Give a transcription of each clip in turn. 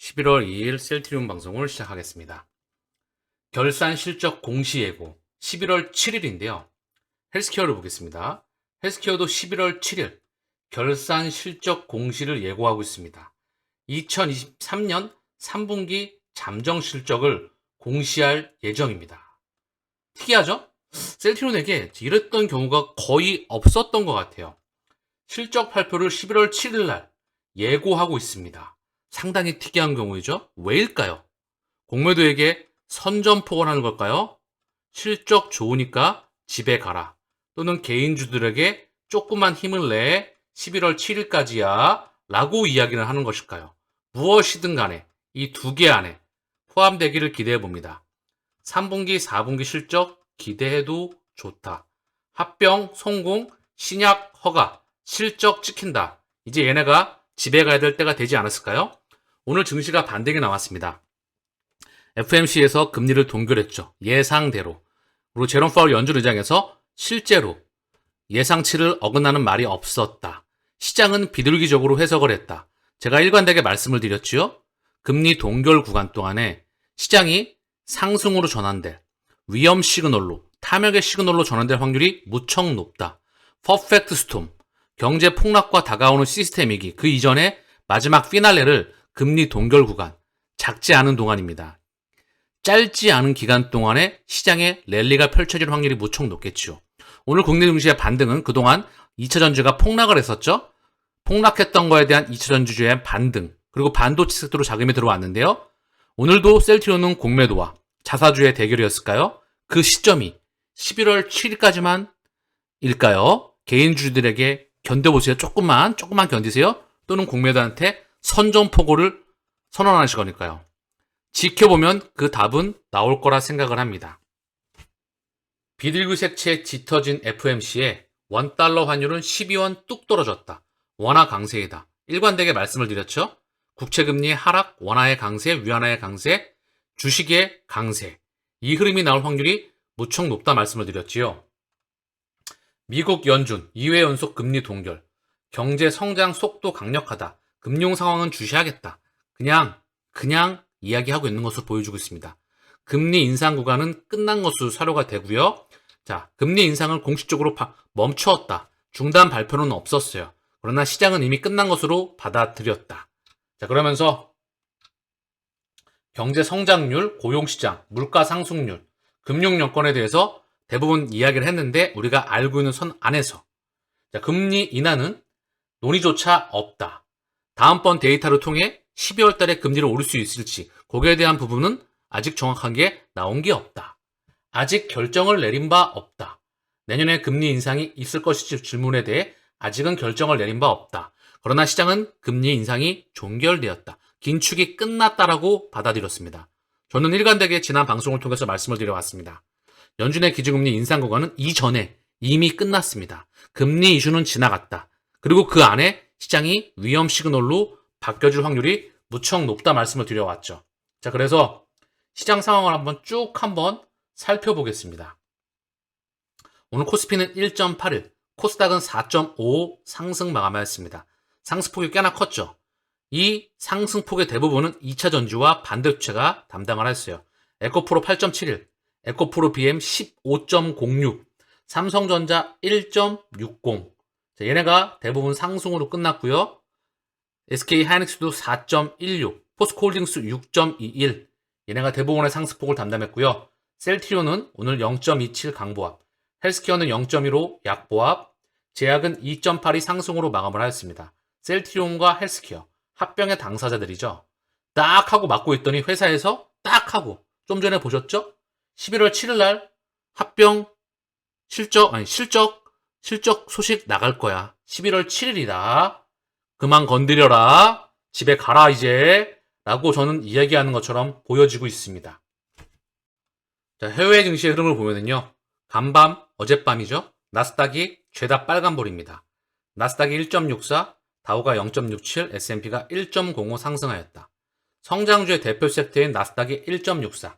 11월 2일 셀트리온 방송을 시작하겠습니다. 결산 실적 공시 예고 11월 7일인데요. 헬스케어를 보겠습니다. 헬스케어도 11월 7일 결산 실적 공시를 예고하고 있습니다. 2023년 3분기 잠정 실적을 공시할 예정입니다. 특이하죠? 셀트리온에게 이랬던 경우가 거의 없었던 것 같아요. 실적 발표를 11월 7일 날 예고하고 있습니다. 상당히 특이한 경우이죠. 왜일까요? 공매도에게 선전포고를 하는 걸까요? 실적 좋으니까 집에 가라. 또는 개인주들에게 조그만 힘을 내 11월 7일까지야 라고 이야기를 하는 것일까요? 무엇이든 간에 이 두 개 안에 포함되기를 기대해 봅니다. 3분기, 4분기 실적 기대해도 좋다. 합병, 성공, 신약 허가, 실적 찍힌다. 이제 얘네가 집에 가야 될 때가 되지 않았을까요? 오늘 증시가 반등이 나왔습니다. FMC에서 금리를 동결했죠. 예상대로. 그리고 제롬 파월 연준 의장에서 실제로 예상치를 어긋나는 말이 없었다. 시장은 비둘기적으로 해석을 했다. 제가 일관되게 말씀을 드렸지요. 금리 동결 구간 동안에 시장이 상승으로 전환될 위험 시그널로, 탐욕의 시그널로 전환될 확률이 무척 높다. 퍼펙트 스톰, 경제 폭락과 다가오는 시스템 위기, 그 이전에 마지막 피날레를 금리 동결 구간, 작지 않은 동안입니다. 짧지 않은 기간 동안에 시장에 랠리가 펼쳐질 확률이 무척 높겠죠. 오늘 국내 증시의 반등은 그동안 2차전지가 폭락을 했었죠. 폭락했던 거에 대한 2차전지주의 반등, 그리고 반도체 섹터로 자금이 들어왔는데요. 오늘도 셀트리온은 공매도와 자사주의 대결이었을까요? 그 시점이 11월 7일까지만 일까요? 개인주들에게 견뎌보세요. 조금만 견디세요. 또는 공매도한테 선전포고를 선언하실 거니까요. 지켜보면 그 답은 나올 거라 생각을 합니다. 비둘기 색채 짙어진 FMC에 원달러 환율은 12원 뚝 떨어졌다. 원화 강세이다. 일관되게 말씀을 드렸죠. 국채금리 하락, 원화의 강세, 위안화의 강세, 주식의 강세. 이 흐름이 나올 확률이 무척 높다 말씀을 드렸지요. 미국 연준 2회 연속 금리 동결. 경제 성장 속도 강력하다. 금융 상황은 주시하겠다. 그냥 이야기하고 있는 것으로 보여주고 있습니다. 금리 인상 구간은 끝난 것으로 사료가 되고요. 자, 금리 인상을 공식적으로 멈추었다. 중단 발표는 없었어요. 그러나 시장은 이미 끝난 것으로 받아들였다. 자, 그러면서 경제 성장률, 고용시장, 물가 상승률, 금융 여건에 대해서 대부분 이야기를 했는데 우리가 알고 있는 선 안에서 자, 금리 인하는 논의조차 없다. 다음번 데이터를 통해 12월 달에 금리를 오를 수 있을지 거기에 대한 부분은 아직 정확하게 나온 게 없다. 아직 결정을 내린 바 없다. 내년에 금리 인상이 있을 것인지 질문에 대해 아직은 결정을 내린 바 없다. 그러나 시장은 금리 인상이 종결되었다. 긴축이 끝났다라고 받아들였습니다. 저는 일관되게 지난 방송을 통해서 말씀을 드려왔습니다. 연준의 기준금리 인상 구간은 이전에 이미 끝났습니다. 금리 이슈는 지나갔다. 그리고 그 안에 시장이 위험 시그널로 바뀌어질 확률이 무척 높다 말씀을 드려왔죠. 자, 그래서 시장 상황을 한번 살펴보겠습니다. 오늘 코스피는 1.81, 코스닥은 4.5 상승 마감하였습니다. 상승폭이 꽤나 컸죠. 이 상승폭의 대부분은 2차 전지와 반도체가 담당을 했어요. 에코프로 8.71, 에코프로 BM 15.06, 삼성전자 1.60. 자, 얘네가 대부분 상승으로 끝났고요. SK 하이닉스도 4.16, 포스코홀딩스 6.21. 얘네가 대부분의 상승폭을 담당했고요. 셀트리온은 오늘 0.27 강보합, 헬스케어는 0.15 약보합, 제약은 2.82 상승으로 마감을 하였습니다. 셀트리온과 헬스케어 합병의 당사자들이죠. 딱 하고 맞고 있더니 회사에서 딱 하고 좀 전에 보셨죠? 11월 7일 날 합병 실적 소식 나갈 거야. 11월 7일이다. 그만 건드려라. 집에 가라 이제. 라고 저는 이야기하는 것처럼 보여지고 있습니다. 자, 해외 증시의 흐름을 보면은요. 간밤, 어젯밤이죠. 나스닥이 죄다 빨간불입니다. 나스닥이 1.64, 다우가 0.67, S&P가 1.05 상승하였다. 성장주의 대표 섹터인 나스닥이 1.64,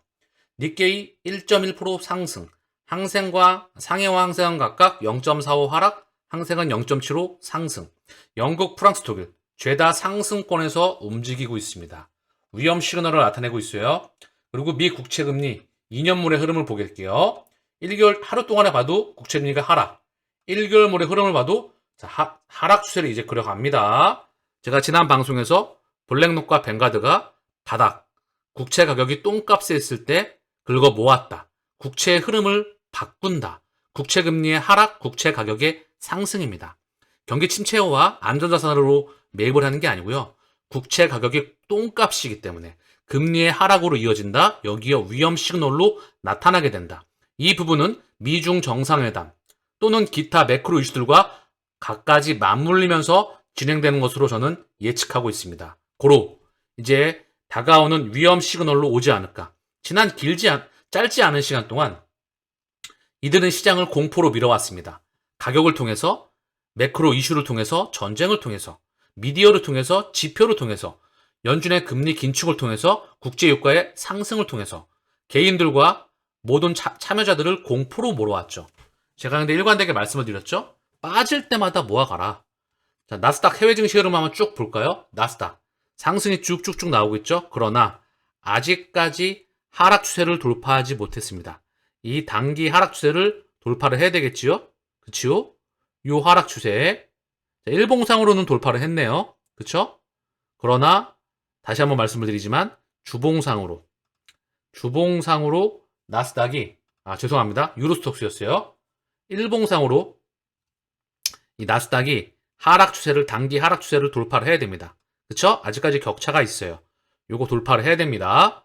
니케이 1.1% 상승, 항생과 상해와 항생은 각각 0.45 하락, 항생은 0.75 상승. 영국, 프랑스, 독일 죄다 상승권에서 움직이고 있습니다. 위험 시그널을 나타내고 있어요. 그리고 미 국채금리 2년물의 흐름을 보겠게요. 1개월 하루 동안에 봐도 국채금리가 하락. 1개월물의 흐름을 봐도 하락 추세를 이제 그려갑니다. 제가 지난 방송에서 블랙록과 뱅가드가 바닥, 국채 가격이 똥값에 있을 때 긁어 모았다. 국채의 흐름을 바꾼다. 국채 금리의 하락, 국채 가격의 상승입니다. 경기 침체와 안전자산으로 매입을 하는 게 아니고요. 국채 가격이 똥값이기 때문에 금리의 하락으로 이어진다. 여기에 위험 시그널로 나타나게 된다. 이 부분은 미중 정상회담 또는 기타 매크로 이슈들과 갖가지 맞물리면서 진행되는 것으로 저는 예측하고 있습니다. 고로 이제 다가오는 위험 시그널로 오지 않을까. 지난 짧지 않은 시간 동안 이들은 시장을 공포로 밀어왔습니다. 가격을 통해서, 매크로 이슈를 통해서, 전쟁을 통해서, 미디어를 통해서, 지표를 통해서, 연준의 금리 긴축을 통해서, 국제유가의 상승을 통해서 개인들과 모든 참여자들을 공포로 몰아왔죠. 제가 근데 일관되게 말씀을 드렸죠. 빠질 때마다 모아가라. 자, 나스닥 해외 증시 흐름 한번 쭉 볼까요? 나스닥 상승이 쭉쭉쭉 나오고 있죠. 그러나 아직까지 하락 추세를 돌파하지 못했습니다. 이 단기 하락 추세를 돌파를 해야 되겠지요? 그치요? 요 하락 추세. 자, 일봉상으로는 돌파를 했네요. 그쵸? 그러나 다시 한번 말씀을 드리지만 주봉상으로 나스닥이 죄송합니다. 유로스톡스였어요. 일봉상으로 이 나스닥이 단기 하락 추세를 돌파를 해야 됩니다. 그쵸? 아직까지 격차가 있어요. 요거 돌파를 해야 됩니다.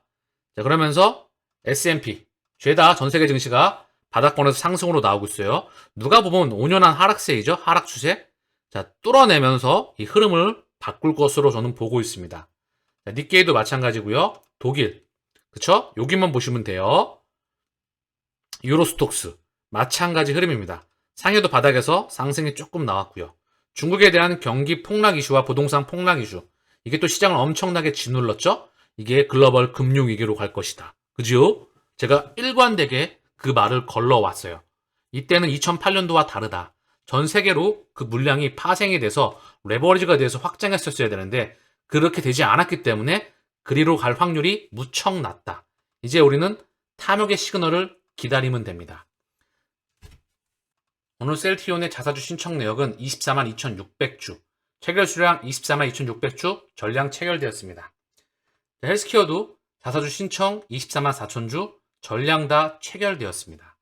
자, 그러면서 S&P 죄다 전 세계 증시가 바닥권에서 상승으로 나오고 있어요. 누가 보면 5년한 하락세이죠. 하락 추세. 자, 뚫어내면서 이 흐름을 바꿀 것으로 저는 보고 있습니다. 자, 니케이도 마찬가지고요. 독일. 그쵸? 여기만 보시면 돼요. 유로스톡스. 마찬가지 흐름입니다. 상해도 바닥에서 상승이 조금 나왔고요. 중국에 대한 경기 폭락 이슈와 부동산 폭락 이슈. 이게 또 시장을 엄청나게 짓눌렀죠? 이게 글로벌 금융 위기로 갈 것이다. 그죠? 제가 일관되게 그 말을 걸러왔어요. 이때는 2008년도와 다르다. 전 세계로 그 물량이 파생이 돼서 레버리지가 돼서 확장했었어야 되는데 그렇게 되지 않았기 때문에 그리로 갈 확률이 무척 낮다. 이제 우리는 탐욕의 시그널을 기다리면 됩니다. 오늘 셀트리온의 자사주 신청 내역은 24만 2,600주, 체결 수량 24만 2,600주, 전량 체결되었습니다. 헬스케어도 자사주 신청 24만 4,000주, 전량 다 체결되었습니다.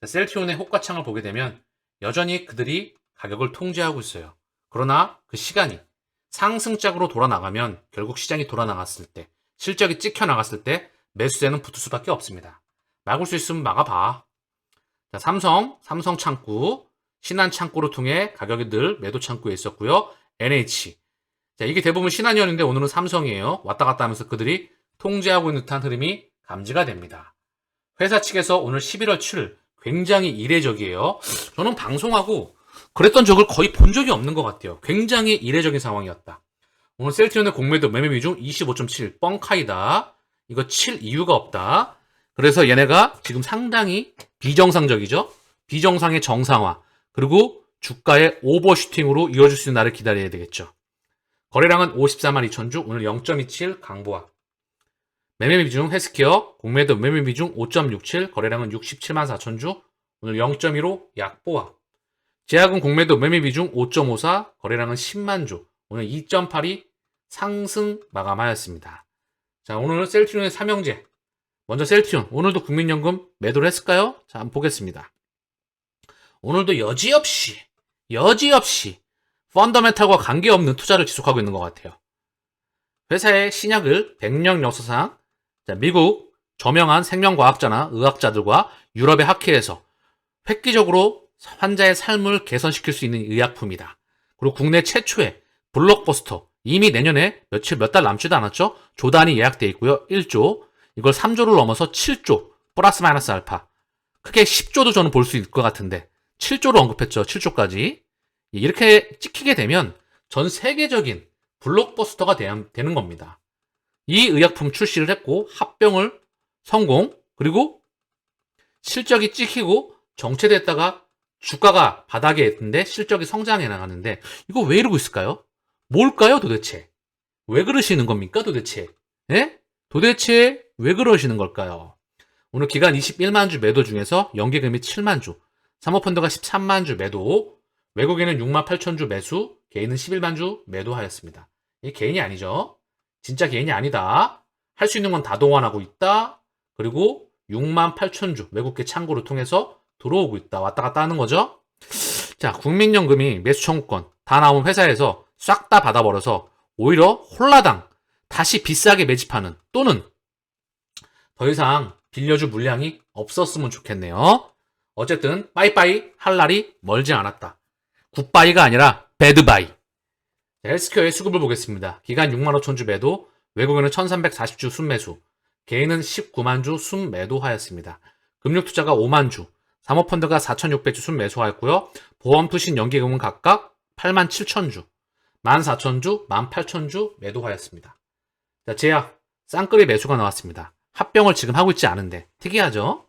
셀트리온의 호가창을 보게 되면 여전히 그들이 가격을 통제하고 있어요. 그러나 그 시간이 상승짝으로 돌아나가면 결국 시장이 돌아나갔을 때, 실적이 찍혀나갔을 때 매수세는 붙을 수밖에 없습니다. 막을 수 있으면 막아봐. 자, 삼성 창구, 신한 창구를 통해 가격이 늘 매도 창구에 있었고요. NH. 자, 이게 대부분 신한이었는데 오늘은 삼성이에요. 왔다 갔다 하면서 그들이 통제하고 있는 듯한 흐름이 감지가 됩니다. 회사 측에서 오늘 11월 7일 굉장히 이례적이에요. 저는 방송하고 그랬던 적을 거의 본 적이 없는 것 같아요. 굉장히 이례적인 상황이었다. 오늘 셀트리온의 공매도 매매 비중 25.7 뻥카이다. 이거 칠 이유가 없다. 그래서 얘네가 지금 상당히 비정상적이죠. 비정상의 정상화. 그리고 주가의 오버슈팅으로 이어질 수 있는 날을 기다려야 되겠죠. 거래량은 54만 2천 주, 오늘 0.27 강보합. 매매 비중 헬스케어, 공매도 매매 비중 5.67, 거래량은 67만 4천 주, 오늘 0.15 약보합. 제약은 공매도 매매 비중 5.54, 거래량은 10만 주, 오늘 2.82 상승 마감하였습니다. 자, 오늘 셀트리온의 삼형제. 먼저 셀트리온, 오늘도 국민연금 매도를 했을까요? 자, 한번 보겠습니다. 오늘도 여지없이 펀더멘탈과 관계없는 투자를 지속하고 있는 것 같아요. 회사의 신약을 100년 역사상 미국 저명한 생명과학자나 의학자들과 유럽의 학회에서 획기적으로 환자의 삶을 개선시킬 수 있는 의약품이다. 그리고 국내 최초의 블록버스터, 이미 내년에 몇 달 남지도 않았죠? 조단이 예약되어 있고요. 1조, 이걸 3조를 넘어서 7조, 플러스 마이너스 알파. 크게 10조도 저는 볼 수 있을 것 같은데 7조로 언급했죠. 7조까지. 이렇게 찍히게 되면 전 세계적인 블록버스터가 되는 겁니다. 이 의약품 출시를 했고 합병을 성공, 그리고 실적이 찍히고 정체됐다가 주가가 바닥에 있는데 실적이 성장해 나가는데 이거 왜 이러고 있을까요? 뭘까요 도대체? 왜 그러시는 겁니까 도대체? 예? 도대체 왜 그러시는 걸까요? 오늘 기간 21만 주 매도 중에서 연기금이 7만 주, 사모펀드가 13만 주 매도, 외국인은 6만 8천 주 매수, 개인은 11만 주 매도하였습니다. 이게 개인이 아니죠. 진짜 개인이 아니다. 할 수 있는 건 다 동원하고 있다. 그리고 6만 8천 주 외국계 창구를 통해서 들어오고 있다. 왔다 갔다 하는 거죠. 자, 국민연금이 매수 청구권 다 나온 회사에서 싹 다 받아버려서 오히려 홀라당 다시 비싸게 매집하는, 또는 더 이상 빌려줄 물량이 없었으면 좋겠네요. 어쨌든 빠이빠이 할 날이 멀지 않았다. 굿바이가 아니라 배드바이. 헬스케어의 수급을 보겠습니다. 기간 6만 5천 주 매도, 외국인은 1340주 순매수, 개인은 19만 주 순매도하였습니다. 금융투자가 5만 주, 사모펀드가 4600주 순매수하였고요. 보험투신 연기금은 각각 8만 7천 주, 14,000주, 18,000주 매도하였습니다. 자, 제약, 쌍끌이 매수가 나왔습니다. 합병을 지금 하고 있지 않은데 특이하죠?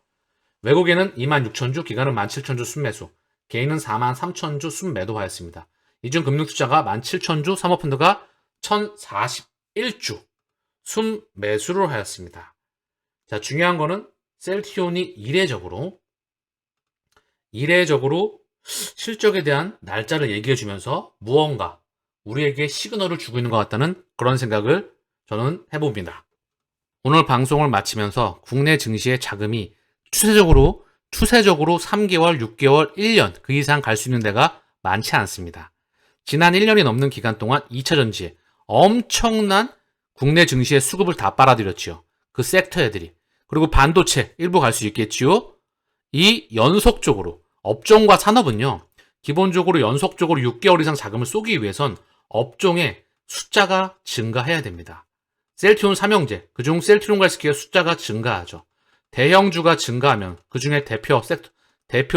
외국인은 26,000주, 기간은 17,000주 순매수, 개인은 43,000주 순매도하였습니다. 이중 금융투자가 17,000주, 사모펀드가 1,041주 순매수를 하였습니다. 자, 중요한 거는 셀트리온이 이례적으로 실적에 대한 날짜를 얘기해주면서 무언가 우리에게 시그널을 주고 있는 것 같다는 그런 생각을 저는 해봅니다. 오늘 방송을 마치면서 국내 증시의 자금이 추세적으로 3개월, 6개월, 1년 그 이상 갈 수 있는 데가 많지 않습니다. 지난 1년이 넘는 기간 동안 2차전지에 엄청난 국내 증시의 수급을 다 빨아들였지요. 그 섹터 애들이. 그리고 반도체 일부 갈 수 있겠지요. 이 연속적으로 업종과 산업은요. 기본적으로 연속적으로 6개월 이상 자금을 쏘기 위해선 업종의 숫자가 증가해야 됩니다. 셀트리온 삼형제, 그중 셀트리온과 헬스케어 숫자가 증가하죠. 대형주가 증가하면 그중에 대표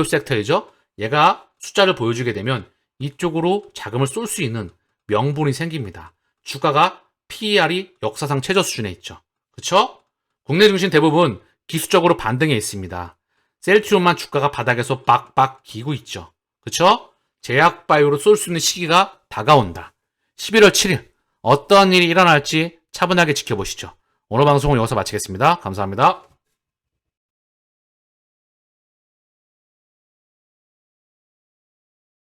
섹터이죠. 얘가 숫자를 보여주게 되면 이쪽으로 자금을 쏠 수 있는 명분이 생깁니다. 주가가 PER이 역사상 최저 수준에 있죠. 그쵸? 국내 증시는 대부분 기술적으로 반등해 있습니다. 셀트리온만 주가가 바닥에서 빡빡 기고 있죠. 그쵸? 제약바이오로 쏠 수 있는 시기가 다가온다. 11월 7일 어떤 일이 일어날지 차분하게 지켜보시죠. 오늘 방송은 여기서 마치겠습니다. 감사합니다.